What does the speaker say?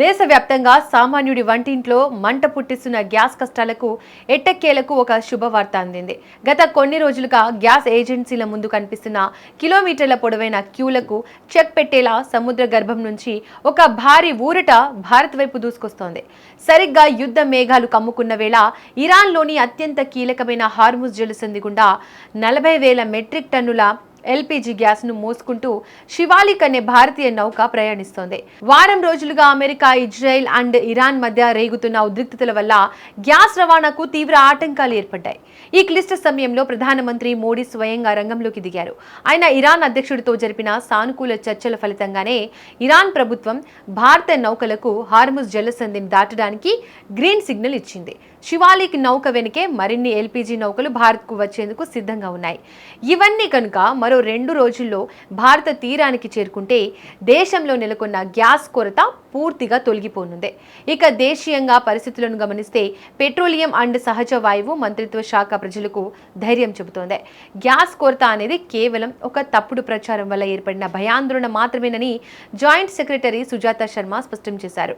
దేశవ్యాప్తంగా సామాన్యుడి వంటింట్లో మంట పుట్టిస్తున్న గ్యాస్ కష్టాలకు ఎట్టకేలకు ఒక శుభవార్త అందింది. గత కొన్ని రోజులుగా గ్యాస్ ఏజెన్సీల ముందు కనిపిస్తున్న కిలోమీటర్ల పొడవైన క్యూలకు చెక్ పెట్టేలా సముద్ర గర్భం నుంచి ఒక భారీ ఊరట భారత్ వైపు దూసుకొస్తోంది. సరిగ్గా యుద్ధ మేఘాలు కమ్ముకున్న వేళ ఇరాన్లోని అత్యంత కీలకమైన హార్ముజ్ జలసంధి గుండా 40,000 మెట్రిక్ టన్నుల ఎల్పీజీ గ్యాస్ ను మోసుకుంటూ శివాలిక్ అనే భారతీయ నౌక ప్రయాణిస్తోంది. వారం రోజులుగా అమెరికా, ఇజ్రాయెల్ అండ్ ఇరాన్ మధ్య రేగుతున్న ఉద్రిక్తతల వల్ల గ్యాస్ రవాణాకు తీవ్ర ఆటంకాలు ఏర్పడ్డాయి. ఈ క్లిష్ట సమయంలో ప్రధానమంత్రి మోడీ స్వయంగా రంగంలోకి దిగారు. ఆయన ఇరాన్ అధ్యక్షుడితో జరిపిన సానుకూల చర్చల ఫలితంగానే ఇరాన్ ప్రభుత్వం భారత నౌకలకు హార్ముజ్ జలసంధిని దాటడానికి గ్రీన్ సిగ్నల్ ఇచ్చింది. శివాలిక్ నౌక వెనుకే మరిన్ని ఎల్పీజీ నౌకలు భారత్కు వచ్చేందుకు సిద్ధంగా ఉన్నాయి. ఇవన్నీ కనుక మరో 2 రోజుల్లో భారత తీరానికి చేరుకుంటే దేశంలో నెలకొన్న గ్యాస్ కొరత పూర్తిగా తొలగిపోనుంది. ఇక దేశీయంగా పరిస్థితులను గమనిస్తే పెట్రోలియం అండ్ సహజ వాయువు మంత్రిత్వ శాఖ ప్రజలకు ధైర్యం చెబుతోంది. గ్యాస్ కొరత అనేది కేవలం ఒక తప్పుడు ప్రచారం వల్ల ఏర్పడిన భయాందోళన మాత్రమేనని జాయింట్ సెక్రటరీ సుజాత శర్మ స్పష్టం చేశారు.